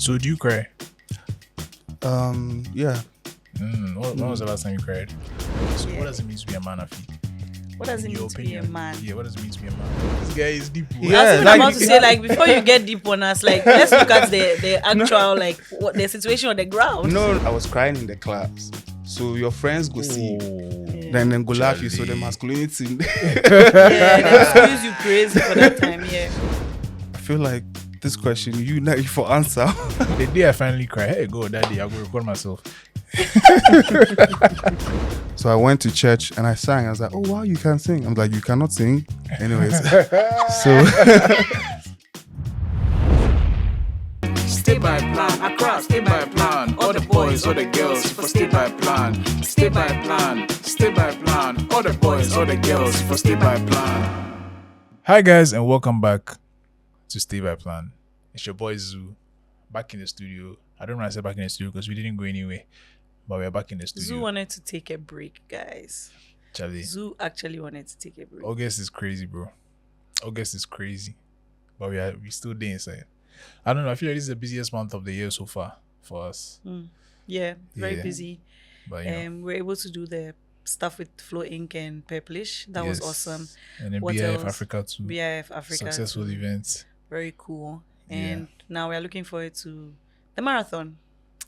So do you cry? Yeah. When was the last time you cried? So what does it mean to be a man, Afi? What does In it your mean to be a opinion? man? Yeah, what does it mean to be a man? This guy is deep. Yeah. I was even like- about to say, like, before you get deep on us, like, let's look at the actual, like, what the situation on the ground. No, I was crying in the class. So your friends go see, Oh. then go laugh you. So the Charlie. masculinity. Yeah, they excuse you crazy for that time, yeah. I feel like this question, you not for answer. The day I finally cried, hey, go that day, I'll go record myself. So I went to church and I sang. I was like, oh wow, you can sing. I'm like, you cannot sing. Anyways, so Stay by plan, Accra, stay by plan. All the boys, all the girls, for stay by plan. Stay by plan, stay by plan. All the boys, all the girls, for stay by plan. Hi guys, and welcome back to Stay by Plan. It's your boy Zoo, back in the studio. I don't know why I said back in the studio because we didn't go anywhere, but we're back in the studio. Zoo wanted to take a break, guys. Charlie, Zoo actually wanted to take a break. August is crazy, bro. August is crazy, but we still there inside. I don't know. I feel like this is the busiest month of the year so far for us. Yeah, very Yeah. busy. But you know, We were able to do the stuff with Flow Inc. and Purplish. That was yes. awesome. And then What BIF else? Africa too. BIF Africa. Successful too. events. Very cool. Yeah. And now we are looking forward to the marathon.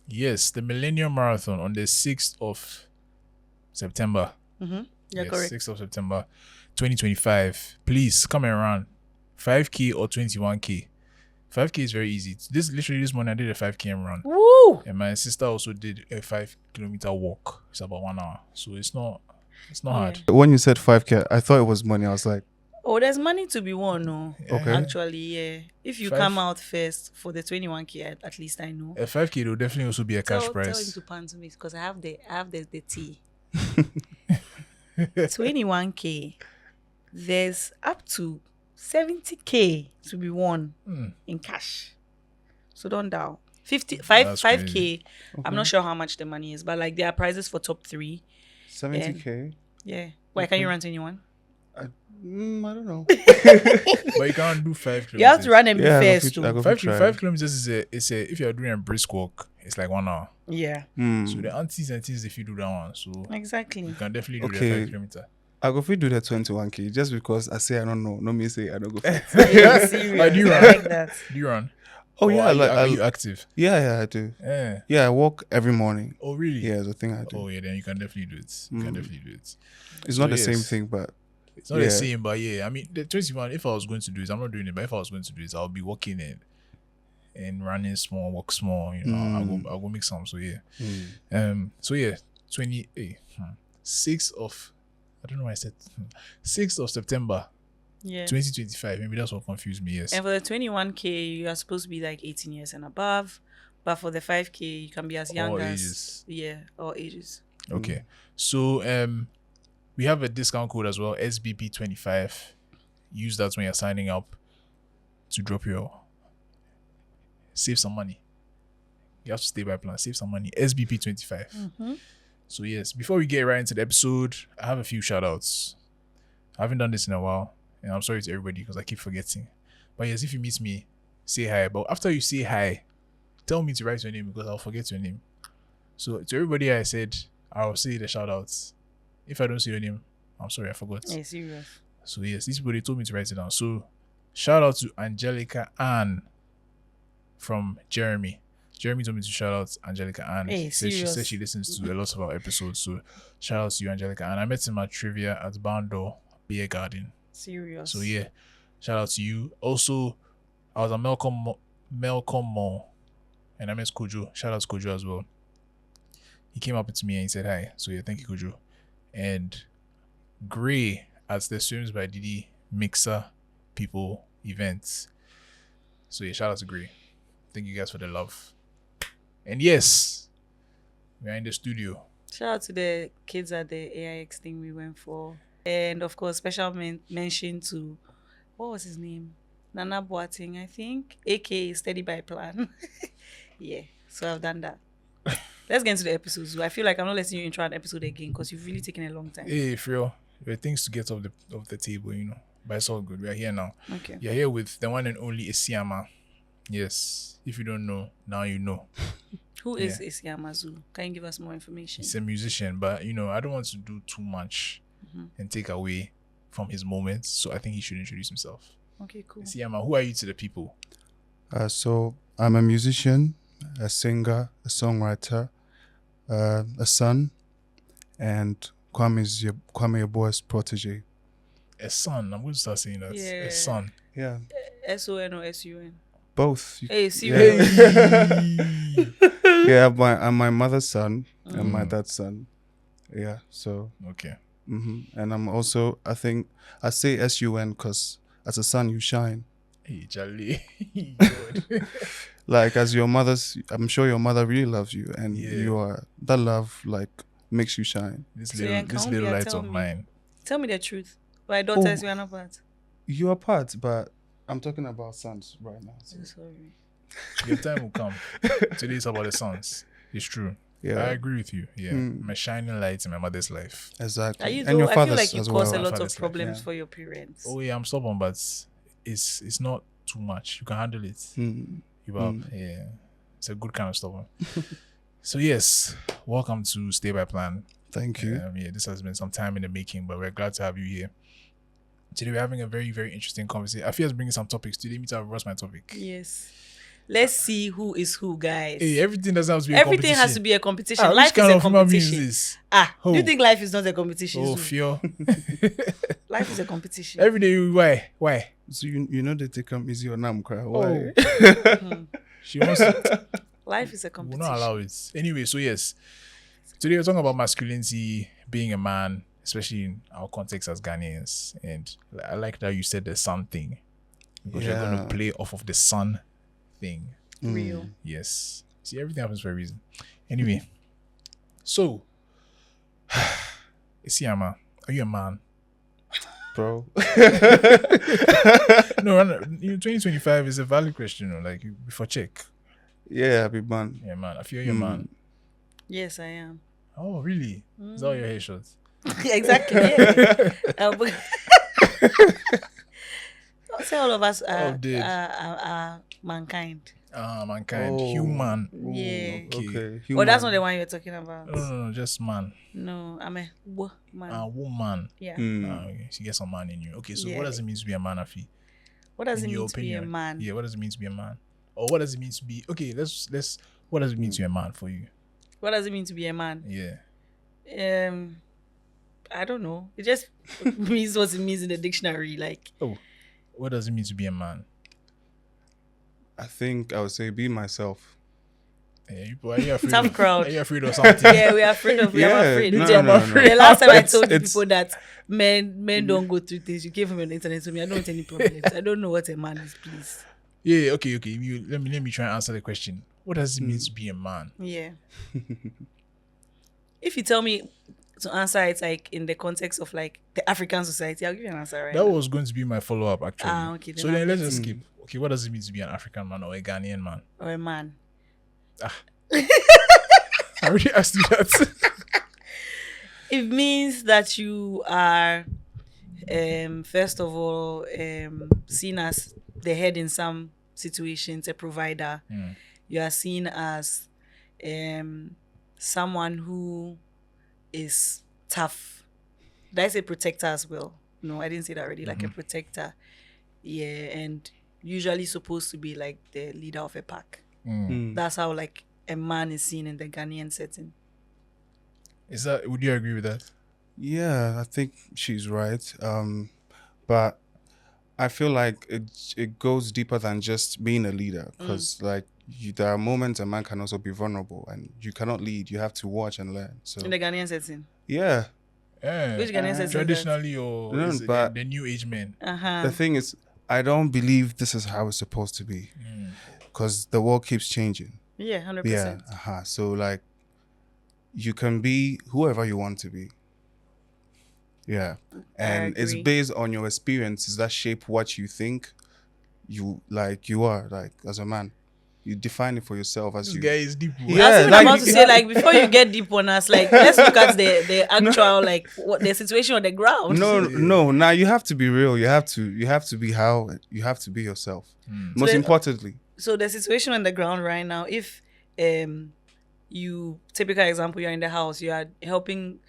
Yes, the Millennium Marathon on the 6th of September. Yeah, Yes, correct. 6th of September 2025. Please come around. 5K or 21K. 5K is very easy. This morning I did a 5K run. Woo! And my sister also did a 5-kilometer walk. It's about 1 hour. So it's not Yeah. hard. when you said 5K, I thought it was money. I was like, Oh, there's money to be won, no? okay. Actually, yeah. If you Five- come out first for the 21K, at least I know. A 5K will definitely also be a cash Tell him price. to pan to me because I have the tea. 21K. There's up to 70K to be won in cash. So don't doubt. 5K. crazy. I'm not sure how much the money is, but like there are prizes for top 3. 70K. Yeah. Why can't you run 21? I don't know. But you can't do 5 kilometers. You have to run them Yeah, first I too. go try. 5 kilometers is a if you're doing a brisk walk, it's like 1 hour. Yeah. So the aunties and things if you do that one. So Exactly. you can definitely do Okay. the 5 kilometer. I go fit do the 21K just because I say I don't know. No me say I don't go fit. Yeah, serious. Like, do you I run? like that. Do you run? Oh Or yeah, are you active? yeah, I do. Yeah. Yeah, I walk every morning. Oh really? Yeah, it's a thing I do. Oh yeah, then you can definitely do it. You can definitely do it. It's So not the same yes. thing, but It's not the Yeah. same, but yeah. I mean, the 21. If I was going to do it, I'm not doing it. But if I was going to do it, I'll be walking it and running small, walk small. You know, I'll go make some. So yeah. So yeah, 6th of. I don't know why I said 6th of September Yeah. 2025. Maybe that's what confused me. Yes. And for the 21K, you are supposed to be like 18 years and above. But for the 5K, you can be as young All as ages. all ages. Okay. So we have a discount code as well, SBP25. Use that when you're signing up to drop your save some money. You have to stay by plan, save some money. SBP25. So yes, before we get right into the episode, I have a few shout outs. I haven't done this in a while, and I'm sorry to everybody because I keep forgetting. But yes, if you meet me, say hi. But after you say hi, tell me to write your name because I'll forget your name. So to everybody I said, I'll say the shout outs. If I don't see your name, I'm sorry, I forgot. Yeah, serious. So yes, these people, they told me to write it down. So shout out to Angelica Ann from Jeremy. Jeremy told me to shout out Angelica Ann. Hey, she serious. said she listens to a lot of our episodes. So shout out to you, Angelica Ann. I met in my trivia at Bando Beer Garden. Serious. So yeah, shout out to you. Also, I was at Malcolm Mall and I met Kojo. Shout out to Kojo as well. He came up to me and he said hi. So yeah, thank you, Kojo. And Gray at the Swims by Didi Mixer People events. So yeah, shout out to Gray. Thank you guys for the love. And yes, we are in the studio. Shout out to the kids at the AIX thing we went for. And of course, special mention to, what was his name? Nana Boating, I think, aka Steady by Plan. Yeah, so I've done that. Let's get into the episodes. I feel like I'm not letting you intro an episode again because you've really taken a long time. Hey, Frio, there are things to get off the table, you know. But it's all good. We are here now. Okay. You're here with the one and only Asiama. Yes. If you don't know, now you know. Who is Asiama Zulu? Can you give us more information? He's a musician, but I don't want to do too much and take away from his moments. So I think he should introduce himself. Okay, cool. Asiama, who are you to the people? So I'm a musician, a singer, a songwriter, a son, and Kwame, your boy's protege. A son. I'm going to start saying that. Yeah. A son. Yeah, S-O-N or S-U-N? both. Hey, Yeah. serious? Yeah, I'm my mother's son and my dad's son. Yeah, so Okay. and I'm also, I think I say SUN because as a son you shine. Hey, Charlie. God. Like as your mother's, I'm sure your mother really loves you, and Yeah. you are that love like makes you shine. This So yeah, little count little me, light tell of me. mine. Tell me the truth. My daughters, Oh. we are not part. You are part, but I'm talking about sons right now. So. I'm sorry. Your time will come. Today is about the sons. It's true. Yeah, I agree with you. Yeah. I'm a shining light in my mother's life. exactly. Are you And your I feel father's like you as cause well. a lot Father's of life, problems yeah. for your parents. Oh yeah, I'm stubborn, but it's not too much. You can handle it. Mm. You up. Yeah. It's a good kind of stubborn. So yes, welcome to Stay by Plan. Thank you. Yeah, this has been some time in the making, but we're glad to have you here. Today we're having a very, very interesting conversation. I feel I was bringing some topics today. Me too, I've lost my topic. Yes. Let's see who is who, guys. Hey, everything doesn't have to be a Everything has to competition. be a competition. Which Life kind is a of human being is competition. this? Do you Who? think life is not a competition? Oh, Zul? fear. Life is a competition. Every day, why? So you know they take them easy on them, cry. Why? She wants to. Life is a Will competition. not allow it. Anyway, so yes. Today we're talking about masculinity, being a man, especially in our context as Ghanaians. And I like that you said the son thing. Because you're going Yeah. to play off of the son thing. Real. Yes. See, everything happens for a reason. Anyway. So, Asiama, are you a man? Bro. No, 2025 is a valid question. Like, before check. Yeah, I be man. Yeah, man. I feel you're a man. Yes, I am. Oh, really? Is that why your hair short? Exactly. Yeah. Say all of us dude. are mankind. Mankind. Oh. Human. Yeah. Okay. Oh, that's not the one you're talking about. No, just man. No, I'm a man. Woman. Yeah. Okay, she gets some man in you. Okay, so Yeah. what does it mean to be a man, Afi? What does In it your mean to be a opinion? man? Yeah, what does it mean to be a man? Or what does it mean to be? Okay, let's. What does it mean to be a man for you? What does it mean to be a man? Yeah. I don't know. It just means what it means in the dictionary. Like, What does it mean to be a man? I think I would say be myself. Yeah, are you afraid? Tough crowd. Are you afraid of something? yeah, we are afraid of. We are Yeah, afraid. no, The- no. The last time I told It's- people that men don't go through things. You came from the internet to me. I don't want any problems. I don't know what a man is, please. Yeah. Okay. Let me try and answer the question. What does it mean to be a man? Yeah. If you tell me to answer it like in the context of like the African society, I'll give you an answer right That now. was going to be my follow-up, actually. Okay, then So then I'm let's just skip. Okay, what does it mean to be an African man or a Ghanaian man? Or a man. I already asked you that. It means that you are, first of all, seen as the head in some situations, a provider. You are seen as someone who is tough. Did I say protector as well? No, I didn't say that already. Like a protector. Yeah, and usually supposed to be like the leader of a pack. That's how like a man is seen in the Ghanaian setting. Would you agree with that? Yeah, I think she's right. But I feel like it goes deeper than just being a leader, because like there are moments a man can also be vulnerable, and you cannot lead. You have to watch and learn. So In the Ghanaian setting. yeah, Yeah. Which Ghanaian setting is that? Traditionally, or No, is it but- the new age men? the thing is, I don't believe this is how it's supposed to be, because the world keeps changing. Yeah, 100%. Yeah, so like, you can be whoever you want to be. Yeah, and it's agree. based on your experiences that shape what you think you are like as a man. You define it for yourself as This you. guy is deep. Yeah, I was like- about to say, like, before you get deep on us, like, let's look at the actual, like, what the situation on the ground. No. Now you have to be real. You have to be you have to be yourself. Most So- importantly, So the situation on the ground right now, if you typical example, you're in the house, you are helping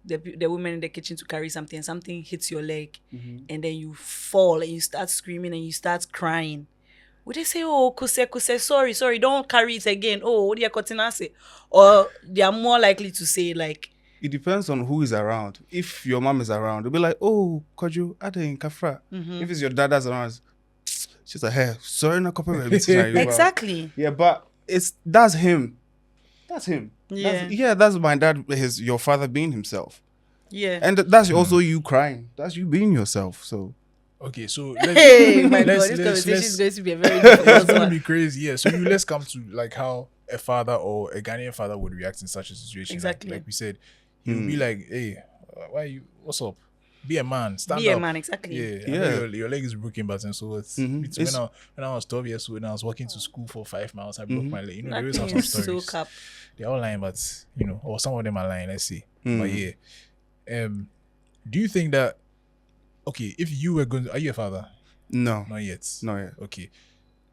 the woman in the kitchen to carry something hits your leg, and then you fall and you start screaming and you start crying. Would they say, oh, kuse, sorry, don't carry it again? Oh, what do you say? Or they are more likely to say like, It depends on who is around. If your mom is around, they'll be like, oh, Koju, ade in kafra. If it's your dad that's around, she's like, hey, sorry, no copy. exactly. Yeah, but that's him. That's him. Yeah. That's my dad, your father being himself. Yeah. And that's also you crying. That's you being yourself. So Okay, so Hey, my God, this conversation is going to be a very difficult it's gonna one. be crazy. Yeah. So let's come to like how a father or a Ghanaian father would react in such a situation. Exactly. Like we said, he would be like, "Hey, why you? What's up? Be a man. Stand Be up. a man, exactly. Yeah. I Yeah. know your leg is broken, but and so it's, when I was 12 years old and I was walking to school for 5 miles, I broke my leg. You know, there always have Nothing some is so stories. cap. They're all lying, but or some of them are lying. Let's see. But yeah, do you think that? Okay, if you were going, are you a father? no, Not yet. not yet. Okay.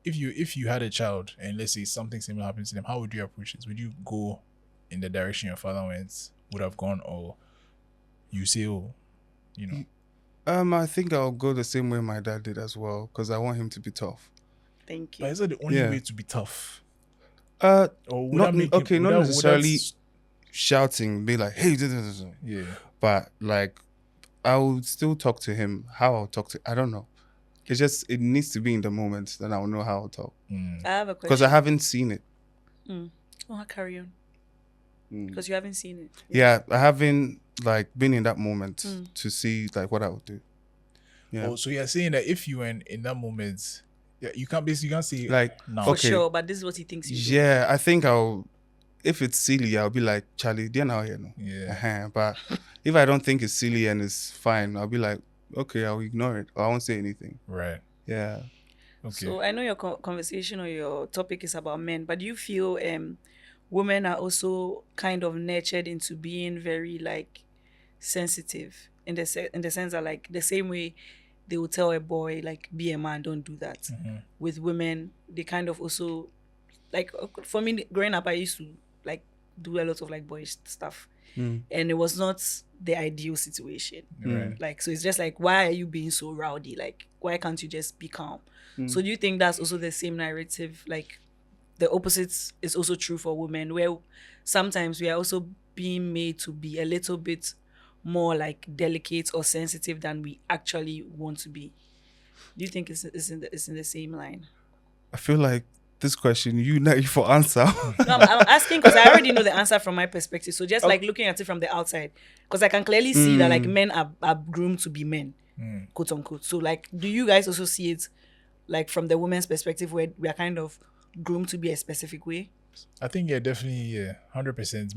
If you had a child and let's say something similar happens to them, how would you approach this? Would you go in the direction your father would have gone, or you say, oh, I think I'll go the same way my dad did as well, because I want him to be tough. Thank but you. is that the only Yeah. way to be tough? Or Or would not that make okay, him, not would that- necessarily shouting, be like, hey, yeah. but like I would still talk to him. How I'll talk to, I don't know. It's just it needs to be in the moment, then I'll know how I'll talk. I have a question. Because I haven't seen it. Oh, carry on. Because you haven't seen it. Yeah, I haven't like been in that moment to see like what I would do. Yeah. Oh, so you're saying that if you were in that moment, yeah, you can't say Like, no. For okay. sure, but this is what he thinks you do. Yeah, I think if it's silly, I'll be like, Charlie, they're now here, no? Yeah. But if I don't think it's silly and it's fine, I'll be like, okay, I'll ignore it. Or I won't say anything. Right. Yeah. Okay. So I know your conversation or your topic is about men, but do you feel women are also kind of nurtured into being very like sensitive in the sense that like the same way they will tell a boy like be a man, don't do that. With women, they kind of also like for me growing up, I used to like do a lot of like boyish stuff, and it was not the ideal situation. Right. Like so, it's just like why are you being so rowdy? Like why can't you just be calm? So do you think that's also the same narrative? Like the opposite is also true for women, where sometimes we are also being made to be a little bit more like delicate or sensitive than we actually want to be. Do you think it's in the same line? I feel like this question, you know for answer. No, I'm asking because I already know the answer from my perspective. So just like looking at it from the outside, because I can clearly see that like men are groomed to be men, quote unquote. So like, do you guys also see it like from the woman's perspective where we are kind of groomed to be a specific way? I think definitely 100%.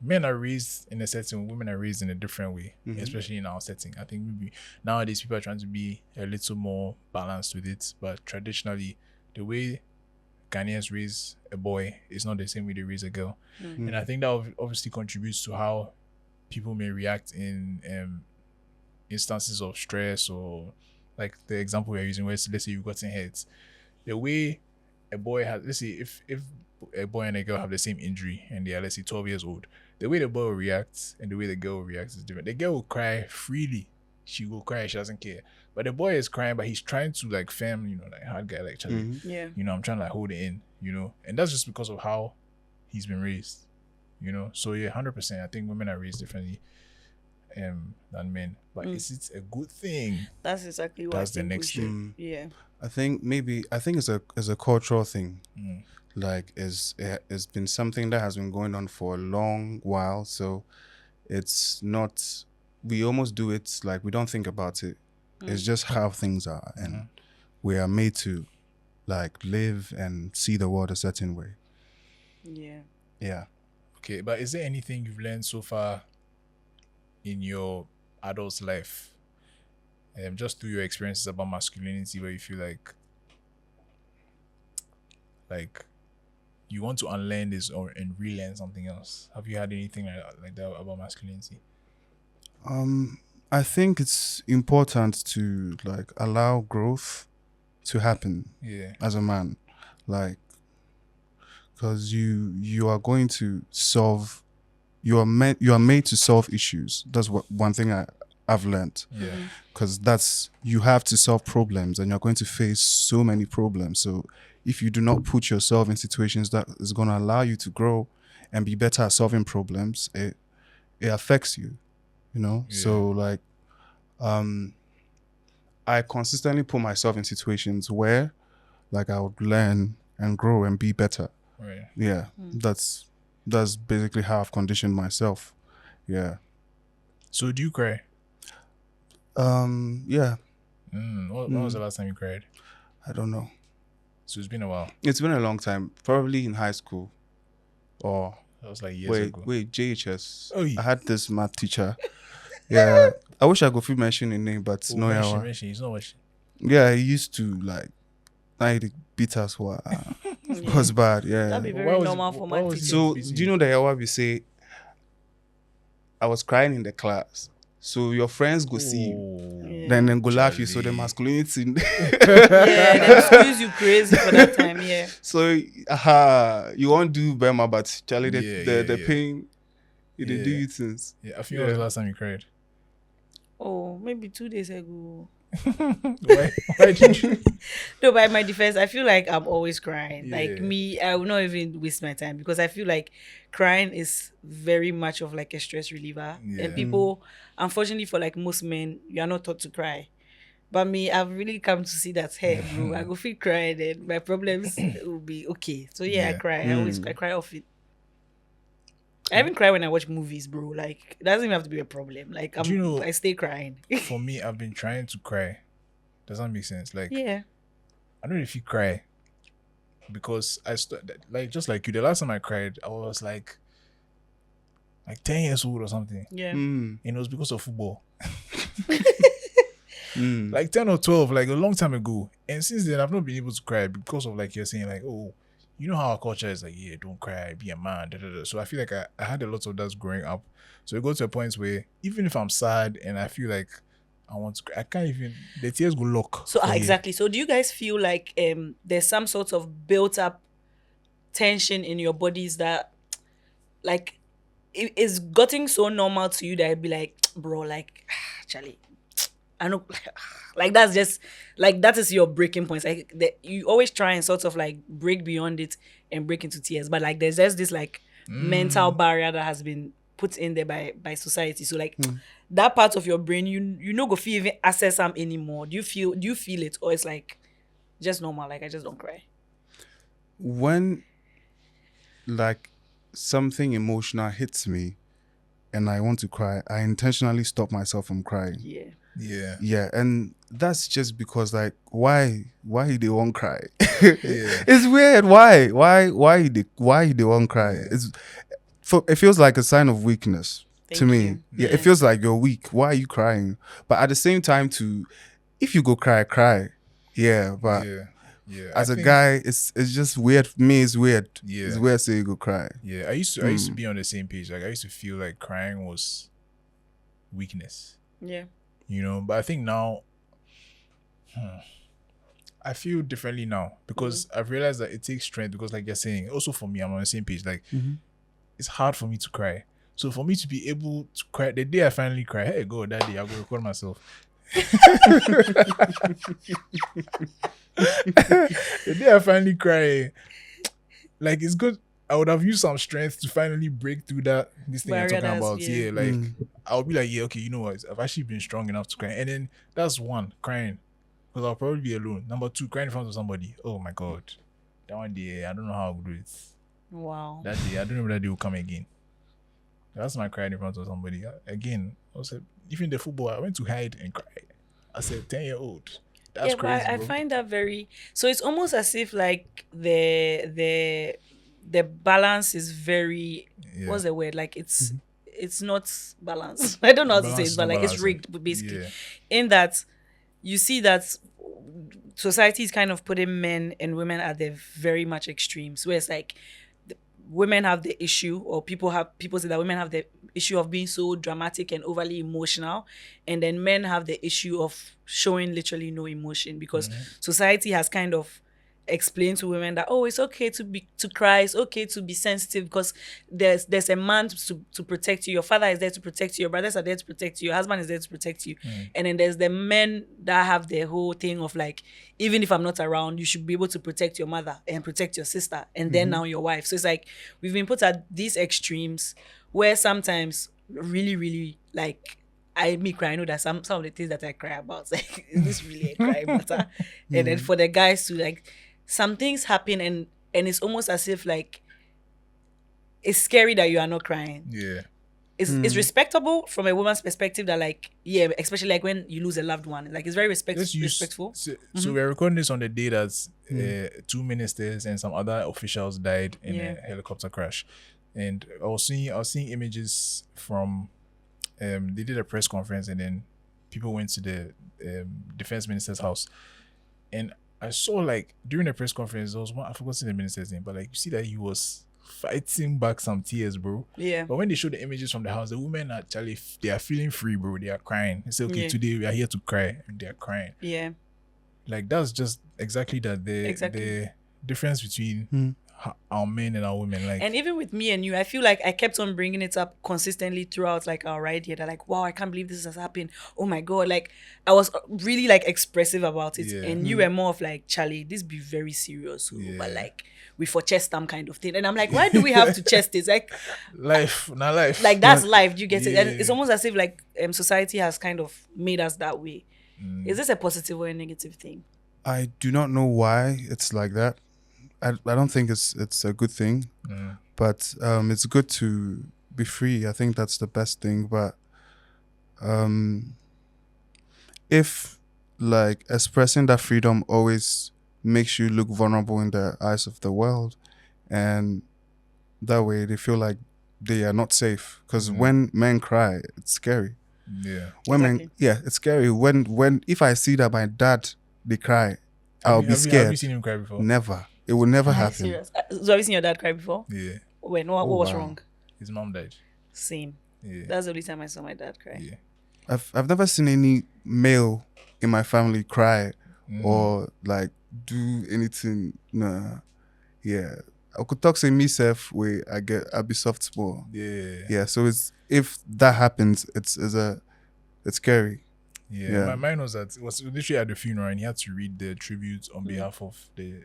Men are raised in a certain way, women are raised in a different way, especially in our setting. I think maybe nowadays people are trying to be a little more balanced with it, but traditionally the way Ghanaians raise a boy is not the same way they raise a girl. And I think that obviously contributes to how people may react in instances of stress, or like the example we're using where let's say you've gotten hit. The way a boy has, let's say if a boy and a girl have the same injury and they are, let's say, 12 years old, the way the boy will react and the way the girl will react is different. The girl will cry freely. She will cry, she doesn't care. But the boy is crying, but he's trying to like like hard guy, like Charlie. Yeah. I'm trying to like hold it in, and that's just because of how he's been raised, So yeah, 100%. I think women are raised differently than men. But is it a good thing? That's exactly what That's I the think next we step. should. Yeah. I think it's a cultural thing. Like it's been something that has been going on for a long while. So it's not, we almost do it like we don't think about it. It's just how things are, and we are made to like live and see the world a certain way. Yeah. Yeah. Okay, but is there anything you've learned so far in your adult life, just through your experiences about masculinity, where you feel like you want to unlearn this and relearn something else? Have you had anything like that about masculinity? I think it's important to like allow growth to happen Yeah. as a man. like, because you are going to solve. You are made to solve issues. That's what one thing I've learned. Yeah. Because you have to solve problems, and you're going to face so many problems. So if you do not put yourself in situations that is going to allow you to grow and be better at solving problems, it affects you, Yeah. So like, I consistently put myself in situations where like I would learn and grow and be better. Right. Yeah, that's basically how I've conditioned myself. Yeah. So do you cry? Yeah, When was the last time you cried? I don't know. So it's been a while. It's been a long time, probably in high school or That was like years ago. wait, JHS. Oh, yeah. I had this math teacher. Yeah, I wish I could fit mention his name, but no, mention. He's not watching. yeah, he used to like, I beat us. What it was bad. Yeah. That'd be Why very was- normal for why my was teacher. So busy. do you know that Yawa we say I was crying in the class? So your friends go see you, Oh. Yeah. then go laugh you. So the Charlie. masculinity. Yeah, them squeeze you crazy for that time. Yeah. So you won't do Bema, but Charlie, the Yeah. pain, it Yeah. do you things. Yeah, I think when was the last time you cried? Oh, maybe 2 days ago. Why did you? No, by my defense, I feel like I'm always crying. Yeah. Like me, I will not even waste my time because I feel like crying is very much of like a stress reliever. Yeah. And people, unfortunately for like most men, you are not taught to cry. But me, I've really come to see that, hey, bro, I go feel crying and my problems will be okay. So yeah, I Yeah. cry. I cry off it. I even cry when I watch movies, bro. Like, it doesn't even have to be a problem. Like, Do you know- I stay crying. For me, I've been trying to cry. Does that make sense? Like, Yeah. I don't know if you cry because like just like you. The last time I cried, I was like 10 years old or something, Yeah. and it was because of football. Mm. Like 10 or 12, like a long time ago. And since then, I've not been able to cry because of like you're saying, like, oh, you know how our culture is like, yeah, don't cry, be a man. Da, da, da. So I feel like I had a lot of that growing up. So it goes to a point where even if I'm sad and I feel like I want to cry, I can't even, the tears go lock. So for you. exactly. So do you guys feel like there's some sort of built up tension in your bodies that like it is getting so normal to you that I'd be like, bro, like Charlie, I know like that's just like that is your breaking point. Like you always try and sort of like break beyond it and break into tears. But like there's just this like mental barrier that has been put in there by society. So like that part of your brain, you no go feel even access them anymore. Do you feel it, or it's like just normal? Like I just don't cry. When like something emotional hits me and I want to cry, I intentionally stop myself from crying. Yeah. Yeah. Yeah, and that's just because like why they won't cry? Yeah. It's weird. Why they won't cry? It feels like a sign of weakness to Thank me. you. Yeah, Yeah. it feels like you're weak. Why are you crying? But at the same time, if you go cry. Yeah, but Yeah. Yeah. as I a think- guy, it's just weird. For me, it's weird. Yeah. It's weird saying you go cry. Yeah, I used to be on the same page. Like I used to feel like crying was weakness, Yeah. you know. But I think now, I feel differently now because I've realized that it takes strength. Because, like you're saying, also for me, I'm on the same page. Like it's hard for me to cry. So for me to be able to cry, the day I finally cry, hey, go that day, I'll go record myself. The day I finally cry, like it's good. I would have used some strength to finally break through this thing you're Barrier talking that's- about. yeah. Yeah, like I'll be like, yeah, okay, you know what? I've actually been strong enough to cry. And then that's one, crying. Because I'll probably be alone. Number two, crying in front of somebody. Oh my God. That one day, I don't know how I'll do it. Wow. That day, I don't know if that day will come again. That's my crying in front of somebody. Again, also, even the football, I went to hide and cry. I said, 10-year-old. That's yeah, crazy. but I bro. find that very. So it's almost as if like the balance is very. Yeah. What's the word? Like it's not balanced. I don't know how to say Balance it, is but not like it's balanced. rigged basically. Yeah. In that you see that society is kind of putting men and women at the very much extremes, where it's like women have the issue, or people say that women have the issue of being so dramatic and overly emotional, and then men have the issue of showing literally no emotion because society has kind of explain to women that it's okay to cry, it's okay to be sensitive, because there's a man to protect you, your father is there to protect you, your brothers are there to protect you, your husband is there to protect you. And then there's the men that have the whole thing of like, even if I'm not around, you should be able to protect your mother and protect your sister and then now your wife. So it's like we've been put at these extremes where sometimes really, really, like, I know that some of the things that I cry about, like, is this really a cry matter? And then for the guys to, like, some things happen and it's almost as if, like, it's scary that you are not crying. Yeah. It's respectable from a woman's perspective that, like, yeah, especially like when you lose a loved one, like, it's very respectful. So we're recording this on the day that 2 ministers and some other officials died in a helicopter crash. And I was seeing images from they did a press conference and then people went to the defense minister's house, and I saw, like, during the press conference there was one, I forgot the minister's name, but like you see that he was fighting back some tears, bro. Yeah. But when they showed the images from the house, the women actually they are feeling free, bro. They are crying. They say, okay, today we are here to cry, and they are crying. Yeah. Like, that's just exactly that the difference between our men and our women. Like, and even with me and you, I feel like I kept on bringing it up consistently throughout, like, our ride here. They're like, wow, I can't believe this has happened. Oh my God. Like, I was really, like, expressive about it. Yeah. And you were more of like, Charlie, this be very serious. But like, we for chest stamp kind of thing. And I'm like, why do we have to chest this? Like, life, not life. Like, that's life. Do you get it? Yeah. And it's almost as if, like, society has kind of made us that way. Is this a positive or a negative thing? I do not know why it's like that. I don't think it's a good thing, but it's good to be free. I think that's the best thing. But if, like, expressing that freedom always makes you look vulnerable in the eyes of the world, and that way they feel like they are not safe. Because when men cry, it's scary. Yeah. It's scary. When if I see that my dad they cry, I'll be scared. Have you seen him cry before? Never. It will never happen. Serious. So have you seen your dad cry before? Yeah. When? What was wrong? His mom died. Same. Yeah. That's the only time I saw my dad cry. Yeah. I've never seen any male in my family cry or like do anything. Nah. Yeah. I could talk to myself where I'll be soft more. Yeah. Yeah. So if that happens, it's scary. Yeah. Mine was that it was literally at the funeral, and he had to read the tributes on behalf of the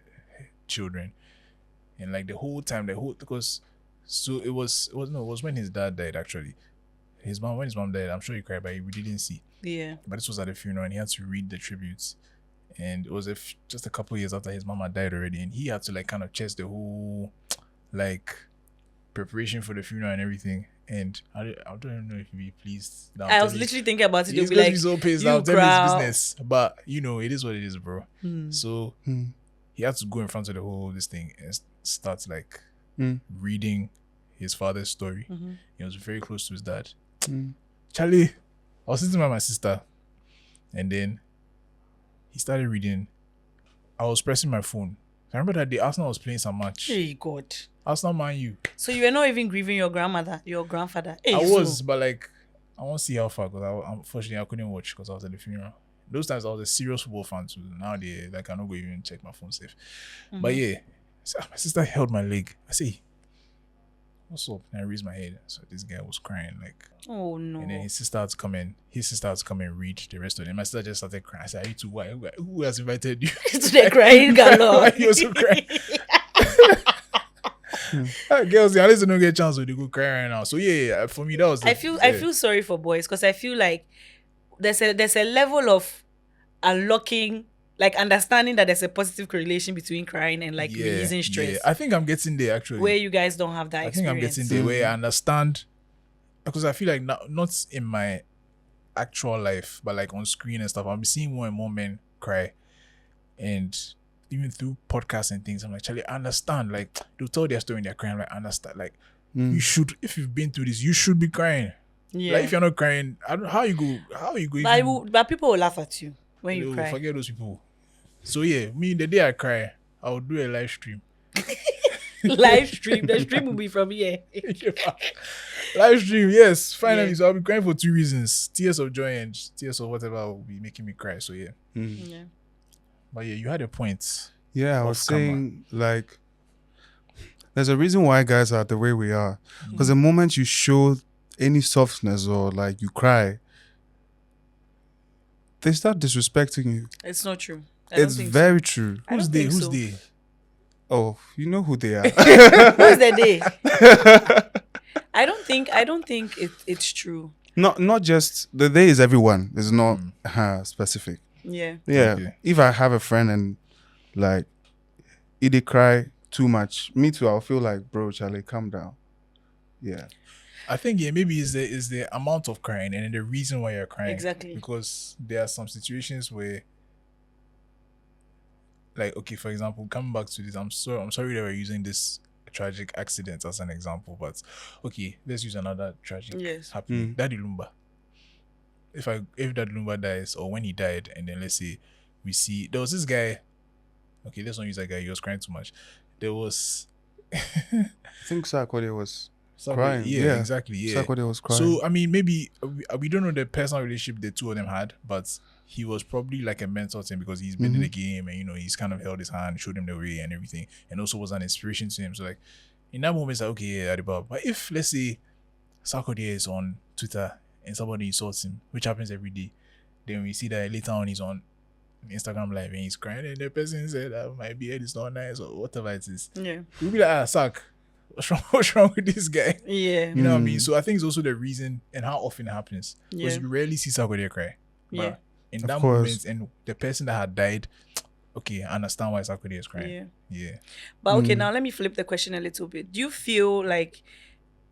children, and like the whole time, because it was when his dad died, actually. When his mom died, I'm sure he cried, but we didn't see. Yeah. But this was at the funeral, and he had to read the tributes, and it was just a couple of years after his mom had died already, and he had to, like, kind of chest the whole, like, preparation for the funeral and everything. And I don't even know if he'd be pleased. I was literally thinking about it. He's Be going like, to be so pissed now. Tell me his business. But, it is what it is, bro. So he had to go in front of the whole this thing and start, like, reading his father's story. He was very close to his dad. Charlie, I was sitting by my sister, and then he started reading. I was pressing my phone. I remember that day Arsenal was playing some match. Hey God. Arsenal, Man U. So you were not even grieving your grandfather. Hey, I was, but like, I won't see how far, because unfortunately I couldn't watch because I was at the funeral. Those times I was a serious football fan too. Nowadays, like, I don't go even check my phone safe. But yeah, so my sister held my leg. I say, what's up? And I raised my head. So this guy was crying, like, oh no. and then his sister had to come in. And read the rest of it. My sister just started crying. I said, are you too? Why? Who has invited you? To the crying galore. Why you also crying? Girls, at least they don't get a chance to go cry right now. So yeah, for me that was. I feel sorry for boys, because I feel like there's a level of unlocking, like, understanding that there's a positive correlation between crying and, like, releasing stress. Yeah. I think I'm getting there, actually. Where you guys don't have that experience. I think I'm getting there where I understand, because I feel like not in my actual life, but like on screen and stuff, I'm seeing more and more men cry, and even through podcasts and things, I'm like, Charlie, I understand. Like, they'll tell their story and they're crying. Like, I understand. Like, you should, if you've been through this, you should be crying. Yeah. Like, if you're not crying, how you go? But people will laugh at you when you cry. Forget those people. So yeah, me, the day I cry, I will do a live stream. Live stream. The stream will be from here. Live stream, yes. Finally, so I'll be crying for 2 reasons: tears of joy and tears of whatever will be making me cry. So yeah. Yeah. But yeah, you had a point. Yeah, I was Off camera. saying, like, there's a reason why guys are the way we are. Because the moment you show any softness or like you cry, they start disrespecting you. It's not true. I don't It's think very so. true. I don't Who's they? think Who's so. they? Oh, you know who they are. Who's the day? I don't think it's true. Not just the day is everyone. It's not specific. Yeah. Yeah. Okay. If I have a friend and like he did cry too much, me too, I'll feel like, bro, Charlie, calm down. Yeah. I think maybe is the amount of crying and then the reason why you're crying. Exactly. Because there are some situations where, like, okay, for example, coming back to this, I'm sorry that we're using this tragic accident as an example, but okay, let's use another tragic happening. Daddy Lumba. If Daddy Lumba dies or when he died, and then let's say we see there was this guy. Okay, let's not use that guy. He was crying too much. There was. I think Sarkodie was Somebody- crying. Yeah, exactly. Yeah. Sarkodie was crying. So I mean, maybe we don't know the personal relationship the two of them had, but he was probably like a mentor to him because he's been in the game and he's kind of held his hand, showed him the way and everything, and also was an inspiration to him. So like in that moment, it's like, okay, yeah, Adibaba. But if let's say Sarkodie is on Twitter and somebody insults him, which happens every day, then we see that later on he's on Instagram live and he's crying and the person said that my beard is not nice or whatever it is. Yeah. We'll be like, Sark, what's wrong with this guy? Yeah. You know what I mean? So I think it's also the reason and how often it happens. Because Yeah. you rarely see Sarkodie cry. Yeah. But in Of that course. moment, and the person that had died, okay, I understand why Sarkodie is crying. Yeah. Yeah. But okay, now let me flip the question a little bit. Do you feel like,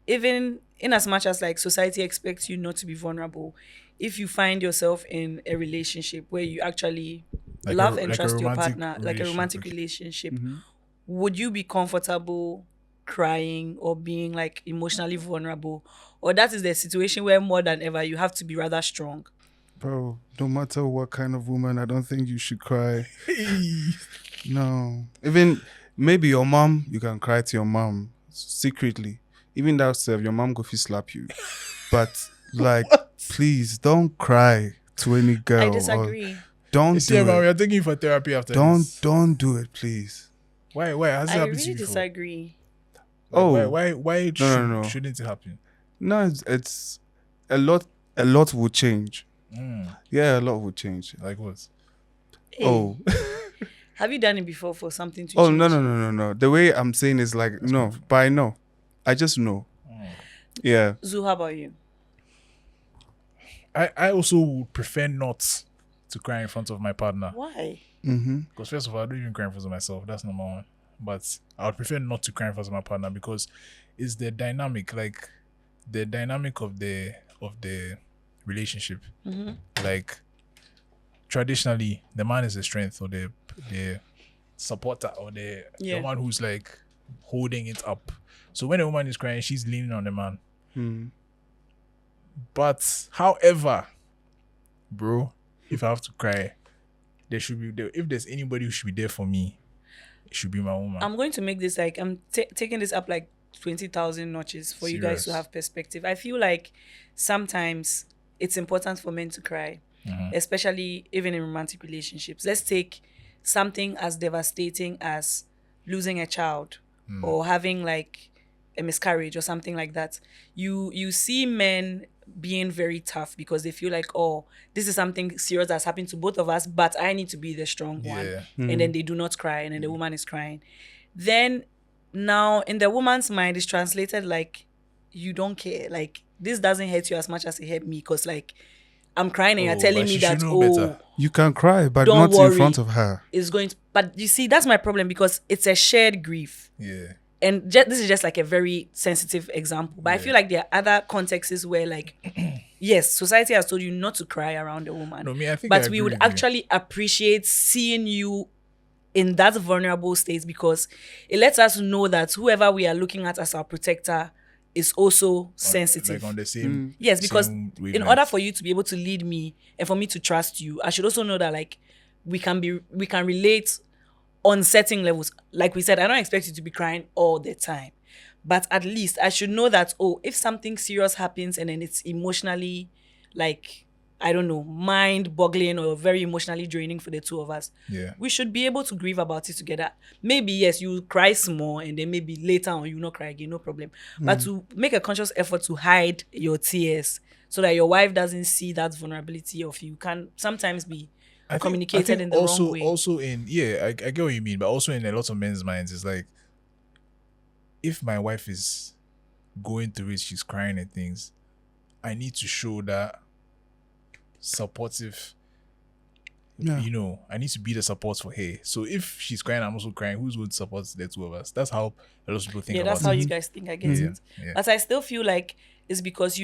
even in as much as like society expects you not to be vulnerable, if you find yourself in a relationship where you actually Like love a- and like a trust your romantic partner, like a romantic relationship, relationship, would you be comfortable crying or being like emotionally vulnerable? Or that is the situation where more than ever you have to be rather strong? Bro, no matter what kind of woman, I don't think you should cry. No. Even maybe your mom, you can cry to your mom secretly. Even that self, your mom go fit slap you. But like, please don't cry to any girl. I or disagree. Don't You see, do man, we it. are taking you for therapy after this. Don't do it, please. Why? Has it I happened to really you before? disagree. Oh. Why No. shouldn't it happen? No, it's a lot will change. Yeah, a lot will change. Like what? Hey, Oh. have you done it before for something to Oh change? no. The way I'm saying is like no, but I know. I just know. Yeah. Zoo, how about you? I also would prefer not to cry in front of my partner. Why? Because first of all, I don't even cry in front of myself. That's number one. But I would prefer not to cry in front of my partner because it's the dynamic, like the dynamic of the relationship. Like traditionally, the man is the strength or the supporter or the one who's like holding it up. So when a woman is crying, she's leaning on the man. But however, bro, if I have to cry, there should be if there's anybody who should be there for me, it should be my woman. I'm going to make this like, I'm taking this up like 20,000 notches for you guys to Serious. have perspective. I feel like sometimes it's important for men to cry, especially even in romantic relationships. Let's take something as devastating as losing a child or having like a miscarriage or something like that. You see men being very tough because they feel like, oh, this is something serious that's happened to both of us, but I need to be the strong one. Yeah. And then they do not cry, and then the woman is crying. Then now in the woman's mind, it's translated like, you don't care. Like, this doesn't hurt you as much as it hurt me because like I'm crying and you're telling but me she that, should know better. You can cry, but Don't not worry. in front of her. it's going to, but you see, that's my problem because it's a shared grief. Yeah. And this is just like a very sensitive example. But I feel like there are other contexts where like, yes, society has told you not to cry around a woman. No, me, I think But I we agree would with you. actually appreciate seeing you in that vulnerable state because it lets us know that whoever we are looking at as our protector is also sensitive. Like on the same. Yes, because same in wavelength. order for you to be able to lead me and for me to trust you, I should also know that like we can relate on certain levels. Like we said, I don't expect you to be crying all the time, but at least I should know that, oh, if something serious happens and then it's emotionally like I don't know, mind-boggling or very emotionally draining for the two of us. Yeah. We should be able to grieve about it together. Maybe, yes, you cry small and then maybe later on you not cry again, no problem. But to make a conscious effort to hide your tears so that your wife doesn't see that vulnerability of you can sometimes be communicated in the wrong way. Also I get what you mean, but also in a lot of men's minds, it's like, if my wife is going through it, she's crying and things, I need to show that supportive. Yeah. You know, I need to be the support for her. So if she's crying, I'm also crying. Who's going to support the two of us? That's how a lot of people think Yeah, about that's how it. you guys think, I get it. Yeah. But I still feel like it's because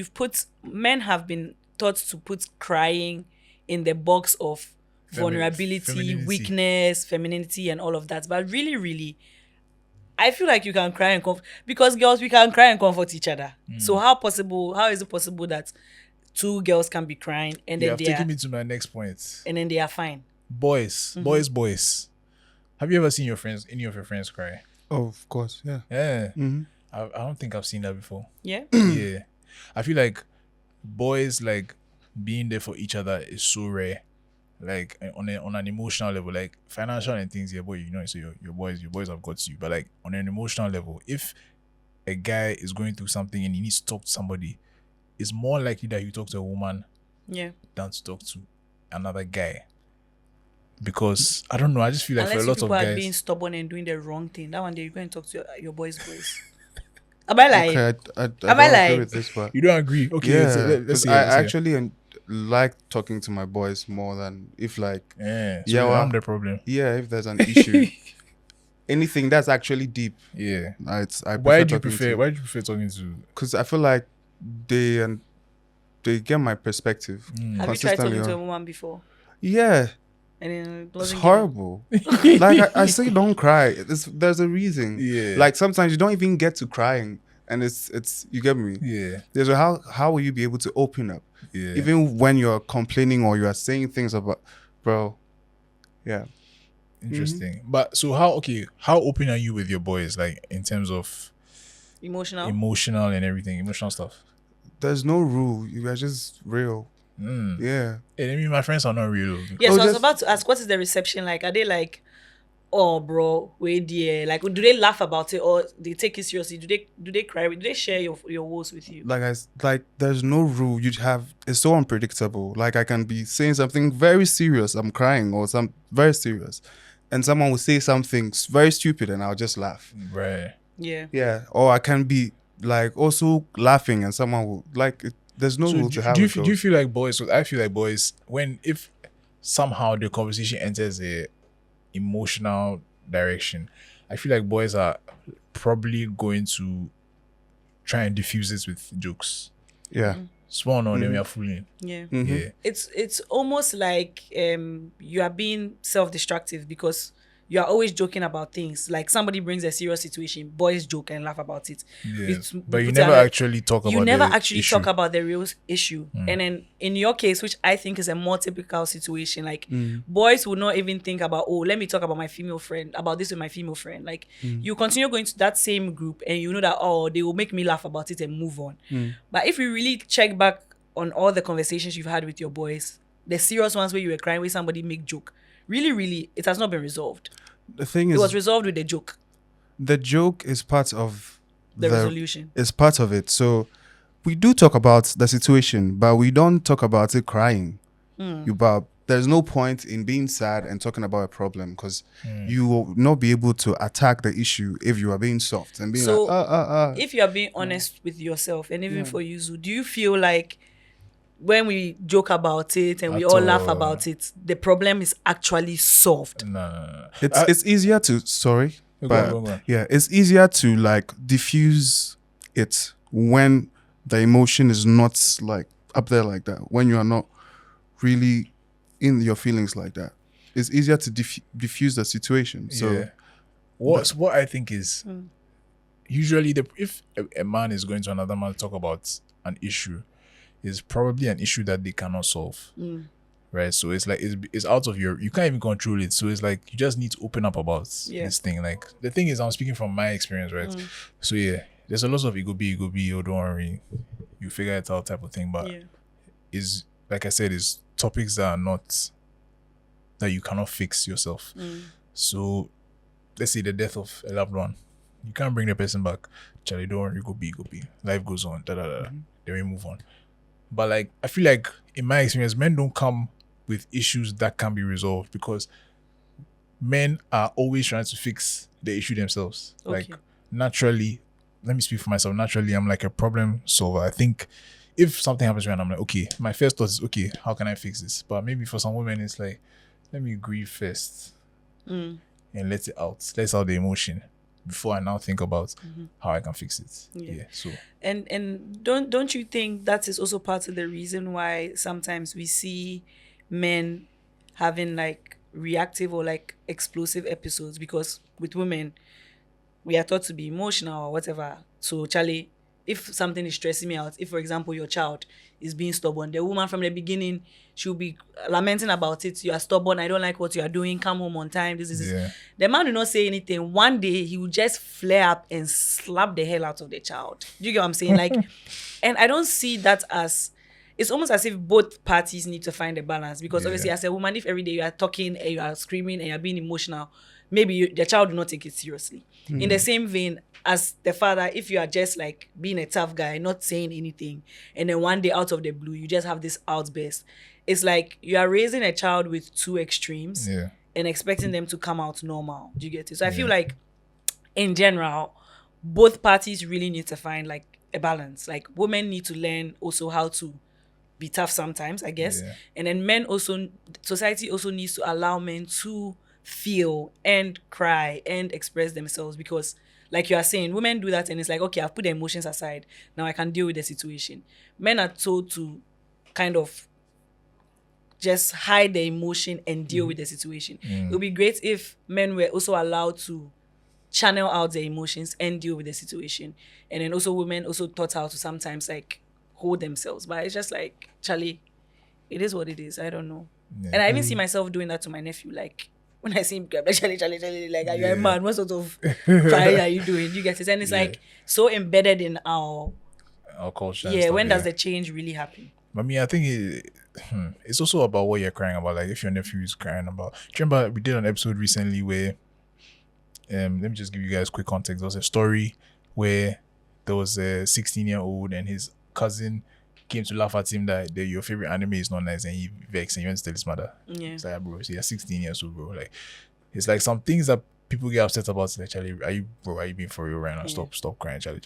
men have been taught to put crying in the box of vulnerability, femininity. weakness, femininity, and all of that. But really, really, I feel like you can cry and comfort, because girls, we can cry and comfort each other. So how is it possible that two girls can be crying and You then have taken me to my next point. and then they are fine? Boys. Have you ever seen any of your friends cry? Oh, of course. Yeah. Yeah. Mm-hmm. I don't think I've seen that before. Yeah. Yeah. I feel like boys, like, being there for each other is so rare. Like, on an emotional level, like financial and things, yeah, boy, you know, so your boys have got you. But like on an emotional level, if a guy is going through something and he needs to talk to somebody, it's more likely that you talk to a woman Yeah. than to talk to another guy. Because I don't know, I just feel like Unless for a you lot of people are guys, being stubborn and doing the wrong thing, that one day you're going to talk to your boys' boys. Am I lying? Okay, I Am I don't agree lying? with this, but you don't agree. Okay, yeah, so let's 'cause see. I actually like talking to my boys more than if like yeah, so yeah, well, I'm the problem. if there's an issue, anything that's actually deep. Yeah. I Why do you prefer talking to? Because I feel like they get my perspective Have you tried consistently. talking to a woman before? Yeah, And then it it's wasn't horrible. Like I say, don't cry. There's a reason. Yeah. Like sometimes you don't even get to crying, and it's you get me. Yeah. There's how will you be able to open up, Yeah. even when you're complaining or you are saying things about, bro. Yeah. Interesting. But so how open are you with your boys, like in terms of emotional. emotional and everything, emotional stuff? There's no rule. You are just real. Mm. Yeah. I mean, my friends are not real. Yes, Oh, I was just- about to ask, what is the reception like? Are they like, oh, bro, wait, dear? Like, do they laugh about it or they take it seriously? Do they cry? Do they share your woes with you? Like there's no rule. It's so unpredictable. Like I can be saying something very serious, I'm crying, or some very serious, and someone will say something very stupid, and I'll just laugh. Right. Yeah. Yeah. Or I can be like also laughing, and someone will like. There's no So rule to have. do you feel like boys? So I feel like boys, if somehow the conversation enters a emotional direction, I feel like boys are probably going to try and diffuse it with jokes. Yeah. Sworn on them, we are fooling. Yeah. Mhm. Yeah. It's almost like you are being self-destructive because you are always joking about things. Like somebody brings a serious situation, boys joke and laugh about it. Yeah. It's- But you put never another- actually talk about You never the actually issue. talk about the real issue. And then in your case, which I think is a more typical situation, like boys will not even think about, oh, let me talk about my female friend, about this with my female friend. Like you continue going to that same group and you know that, oh, they will make me laugh about it and move on. But if you really check back on all the conversations you've had with your boys, the serious ones where you were crying, where somebody make joke, really, it has not been resolved. The thing It is, was resolved with the joke, the joke is part of the resolution. Is part of it. So we do talk about the situation, but we don't talk about it crying. But there's no point in being sad and talking about a problem because you will not be able to attack the issue if you are being soft and being So, like, If you are being honest with yourself, and even for you, Zu, do you feel like when we joke about it and we At all laugh all. about it, the problem is actually solved? No. it's easier to sorry, Go but on, go on. yeah, it's easier to like diffuse it when the emotion is not like up there like that. When you are not really in your feelings like that, it's easier to diffuse the situation. So yeah. What I think is usually if a man is going to another man to talk about an issue, is probably an issue that they cannot solve. Right? So it's like it's out of you can't even control it. So it's like you just need to open up about this thing. Like the thing is, I'm speaking from my experience, right? So yeah, there's a lot of ego be, oh don't worry, you figure it out type of thing. But is like I said, is topics that are not, that you cannot fix yourself. So let's say the death of a loved one, you can't bring the person back. Charlie, don't worry, go be. Life goes on. Then we move on. But like, I feel like in my experience, men don't come with issues that can be resolved because men are always trying to fix the issue themselves. Okay. Like naturally, let me speak for myself. Naturally, I'm like a problem solver. I think if something happens to me and I'm like, okay, my first thought is, okay, how can I fix this? But maybe for some women, it's like, let me grieve first and let it out. Let out the emotion before I now think about how I can fix it. Yeah. So and don't you think that is also part of the reason why sometimes we see men having like reactive or like explosive episodes? Because with women, we are taught to be emotional or whatever. So Charlie, if something is stressing me out, if for example your child is being stubborn, the woman from the beginning, she'll be lamenting about it. You are stubborn, I don't like what you are doing, come home on time, this is yeah. the man will not say anything. One day he will just flare up and slap the hell out of the child. Do you get what I'm saying? Like, and I don't see that as, it's almost as if both parties need to find a balance. Because obviously as a woman, if every day you are talking and you are screaming and you are being emotional, maybe the child will not take it seriously. In the same vein, as the father, if you are just like being a tough guy, not saying anything, and then one day out of the blue, you just have this outburst, it's like you are raising a child with two extremes and expecting them to come out normal. Do you get it? So I feel like, in general, both parties really need to find like a balance. Like women need to learn also how to be tough sometimes, I guess. Yeah. And then men also, society also needs to allow men to feel and cry and express themselves, because like you are saying, women do that and it's like, okay, I've put the emotions aside, now I can deal with the situation. Men are told to kind of just hide the emotion and deal with the situation. It would be great if men were also allowed to channel out their emotions and deal with the situation. And then also women also taught how to sometimes like hold themselves. But it's just like, Charlie, it is what it is. I don't know. And I even see myself doing that to my nephew. Like when I see him, I'm like, Charlie, like, are you a man? What sort of crying are you doing? You get it? And it's like so embedded in our culture. Yeah, when does the change really happen? I mean, I think it's also about what you're crying about. Like if your nephew is crying about. Do you remember we did an episode recently where, let me just give you guys quick context. There was a story where there was a 16-year-old and his cousin came to laugh at him that your favorite anime is not nice, and he vexed and he went to tell his mother. Yeah. It's like, bro, so you're 16 years old, bro. Like, it's like some things that people get upset about. Like, Charlie, are you being for real right now? Stop crying, Charlie.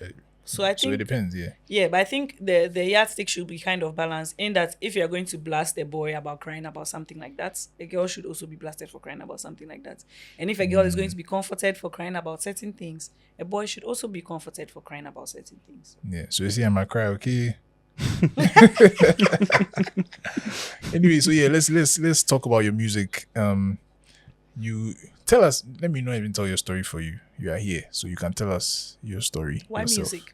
So I think, so it depends, Yeah, but I think the yardstick should be kind of balanced in that if you're going to blast a boy about crying about something like that, a girl should also be blasted for crying about something like that. And if a girl is going to be comforted for crying about certain things, a boy should also be comforted for crying about certain things. Yeah. So you see, I might cry, okay? Anyway, so yeah, let's talk about your music. You tell us. Let me not even tell your story for you. You are here, so you can tell us your story. Why yourself. music?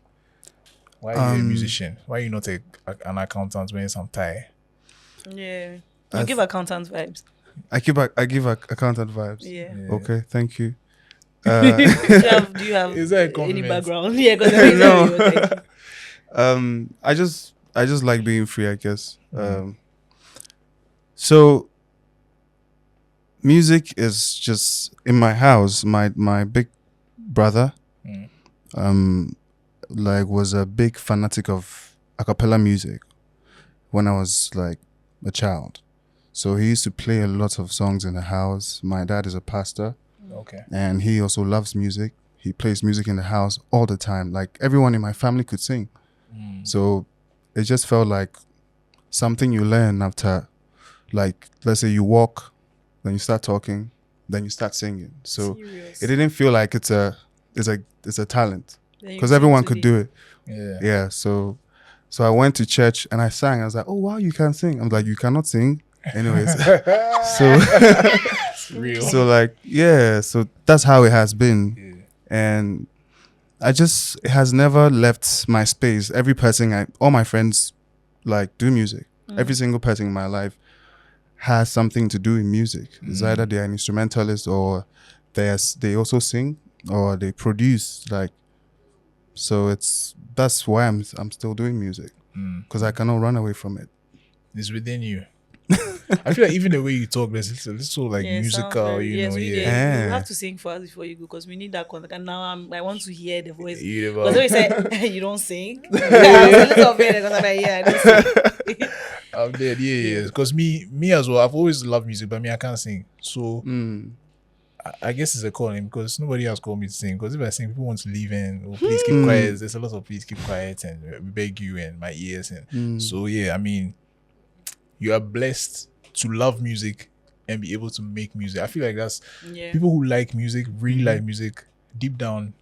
Why are you a musician? Why are you not an accountant wearing some tie? Yeah, you give accountant vibes. I give accountant vibes. Yeah. Okay, thank you. Do you have Is that a any compliment? background? Yeah, because No. I just like being free, I guess. So music is just in my house. My big brother like was a big fanatic of a cappella music when I was like a child. So he used to play a lot of songs in the house. My dad is a pastor. Okay. And he also loves music. He plays music in the house all the time. Like everyone in my family could sing. So it just felt like something you learn after, like, let's say you walk, then you start talking, then you start singing. So Serious. it didn't feel like it's a talent, because everyone could do it. Yeah. So I went to church and I sang. I was like, oh wow, you can sing. I'm like, you cannot sing. Anyways, so Real. so like, yeah, so that's how it has been. And it has never left my space. Every person, all my friends like do music. Every single person in my life has something to do in music. It's either they're an instrumentalist or they also sing or they produce. Like, so that's why I'm still doing music, because I cannot run away from it. It's within you. I feel like even the way you talk, there's a little like Yeah, sounds musical, very, yes, we did. Yeah. You have to sing for us before you go because we need that contact. And now I want to hear the voice. You Because know, they say you don't sing. Yeah, I was a little offended because I'm like, yeah, I don't sing. I'm dead. Yeah, Yeah. yeah. Because me as well. I've always loved music, but me I can't sing. So Mm. I guess it's a calling because nobody else called me to sing. Because if I sing, people want to leave and please keep quiet. There's a lot of please keep quiet and we beg you and my ears and so yeah. I mean, you are blessed to love music and be able to make music. I feel like that's Yeah. people who like music really like music. Deep down,